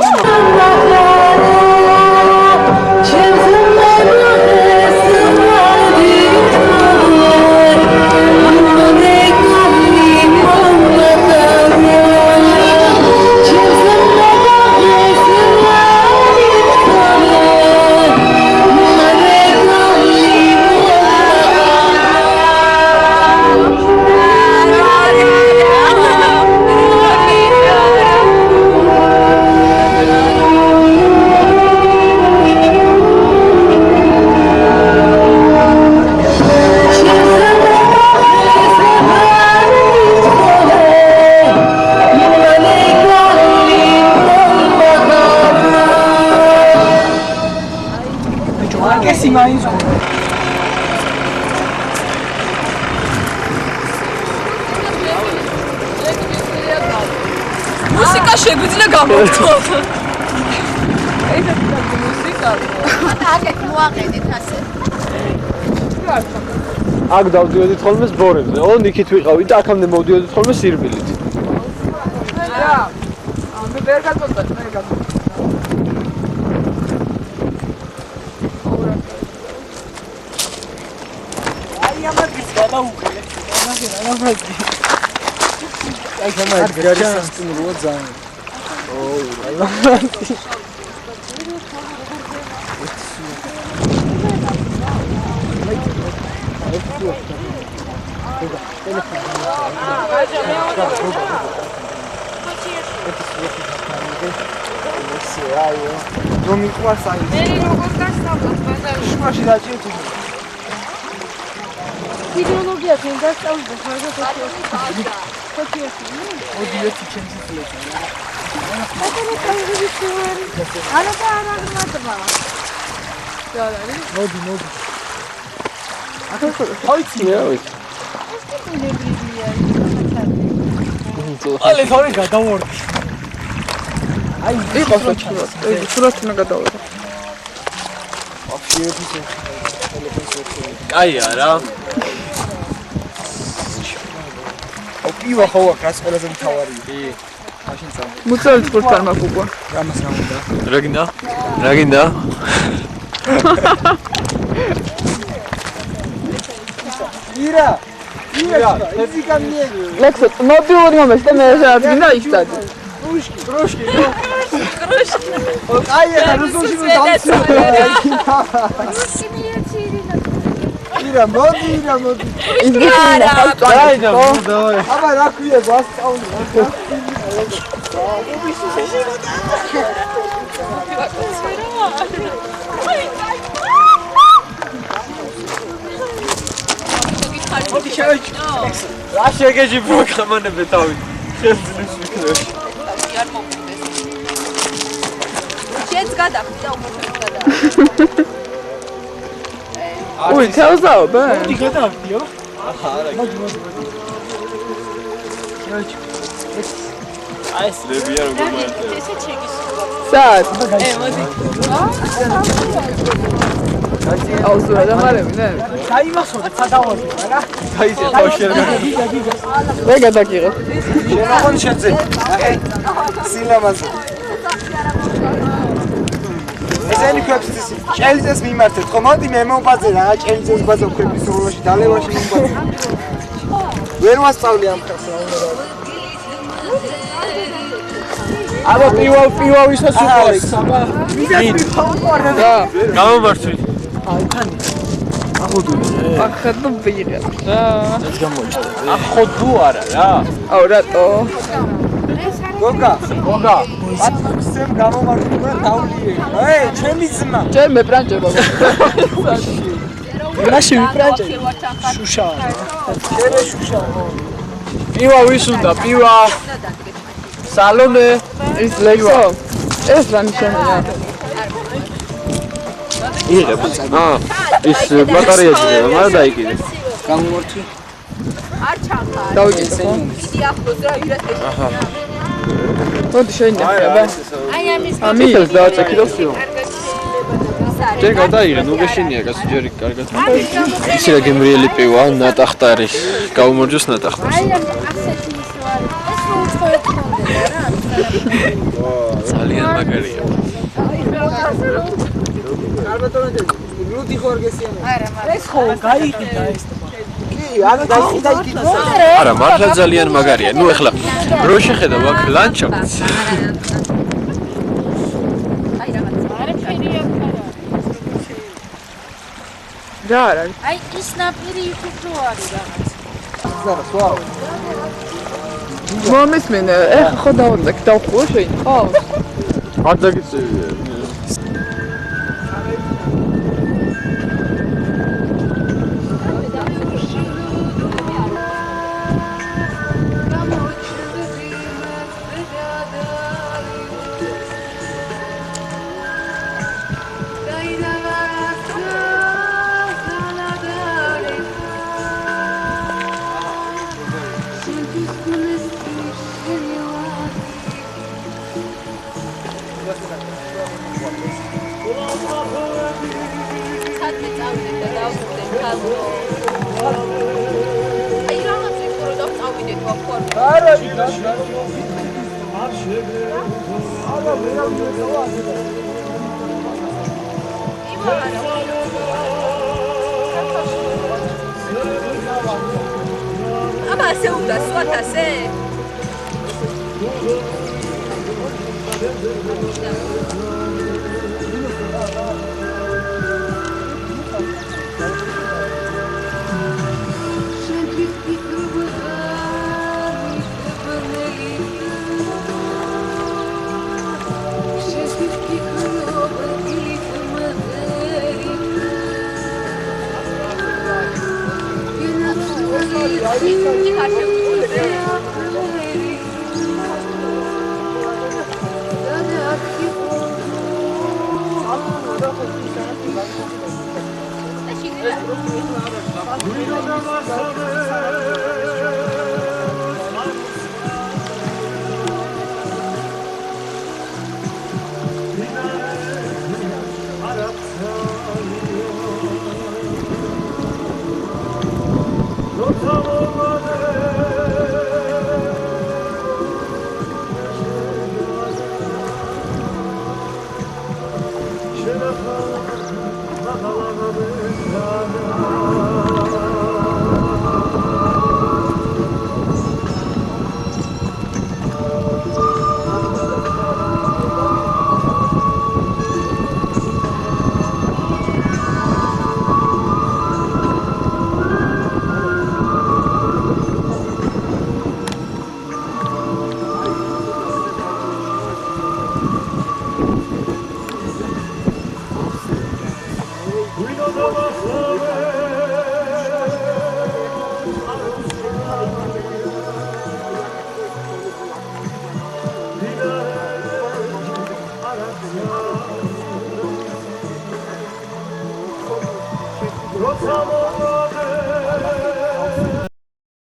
მუსიკა შეგვიძლია გამოვთო. ესეთი მუსიკა. აქეთ მოაყენეთ ასე. აქ დავდიოდით ხოლმე ბორებზე. იქით ვიყავით და აქამდე მოვდიოდით ხოლმე სირბილით. რა. მე ვერ გაწოდდა, მე გაწოდდა. აი ამაგის გადაუხელე. აი გამაი გარი სასტუმროა ძალიან. რომ იყვარს აი. მე როგორ გასწავლოთ ბაზარში? შუაში დაჭირეთ. ჰიდროლოგია თქვენ გასწავლოთ ბაზარში. ოდი ერთი ჩემს ფლეთა. არა და არა გმატება. მოდი. აიცია, ვიცი. ალე თორე გადავორდი. აი იყო საჭირო. ეს სურათი უნდა გადავიღო. კაია რა. პივა ხო აქ ყველაზე მთავარია. კი. მაშინ წამ. მუცელი წყურთან მაგუგვა. რამას რა უნდა? რა გინდა? ირა, ეზიკამიელი. ლექსო, მოდიორი მომეს და მე რა გინდა ისტადი. Крошки. Ай, я разложил танцы. Ира, моди. Давай. Ама ракуе бас тауни. რა შეგეჯი პროგრამანები თავი. ხელს ვიქნევ. არ მოგდეს. შენს გადახდი და უმოხერხდა და. ой, თელზაო, ბა. მოდი გადავდიო. არა. აი ეს ლებია როგორ მოერთა. ესე შეგისურვა. სად? მოდი. აუზურა და მარები, ნე? დაიმახსოვრე, სადავოდი, რა. გაიწე თავში არ გაიგე. მე გადაგიღებ. შენახონ შენზე. აი, სილამაზე. ესენი ქვებს ჭელიძეს მიმართეთ, ხო? მოდი მე მომბაძე რა, ჭელიძეს ბაძო ქვების სოლოში დალევაში მომბაძე. ვერ მასწავლე ამ ხალხს რა უნდა. აბა პივა ვისაც უყურე, საბა. და გამომართვით. ახლა ვიღებ. რა. ეს გამოიჭდა. ახოდუ არა რა. აუ რატო? გოგა. ბატონსემ გამომართვა დაულიე. აი, ჩემი ძმა. ჯერ მე პრანჭება. რაში ვიპრანჭე? შუშა. შერე შუშა. პივა ვის უნდა? პივა. სალომე. ის ლექსო. ეს რა ნიშანია? იღებ. ის ბატარეა ძება, მაგრამ დაიკიდე. გამომართვი. არ ჩახარ. დავიკიდე ხო? დიდი ახლოს რა ირას აჰა. მოდი შეინახება. აი ამის ამი ეს დააწექი და ვსიო. არის. ჯერ გადაიღე, ნუ გეშინია კაცი ჯერი კარგად. ისი რა გემრიელი პივა, ნატახტარი. გაუმორჯოს ნატახტარს. აი ამ ასეთი ის რა არის. ეს რო უცხოეთ ხონდება რა. ძალიან მაგარია. ალბათონე რუდი ხორგესიანი. არა, მაგრამ ეს ხო გაიყიდა ეს. კი, ანუ გაიყიდა იქით. არა, მართლა ძალიან მაგარია. ნუ ეხლა რო შეხედავ აქ ლანდშაფტს. აი რაღაც არაფერია ხარა. რა არის? აი ის ნაპირი იქ უფრო არის რაღაც. ზარა, სვაო. მომისმენე, ეხა ხო დავდექ, დავხუო შეინახო? არ დაგიწევია. სადმე წავიდეთ და დავუხდეთ ხალხო. აი რაღაც იქ რო დავწავიდეთ ვაფორ. აბა ასე უნდა სვათ ასე? Harfi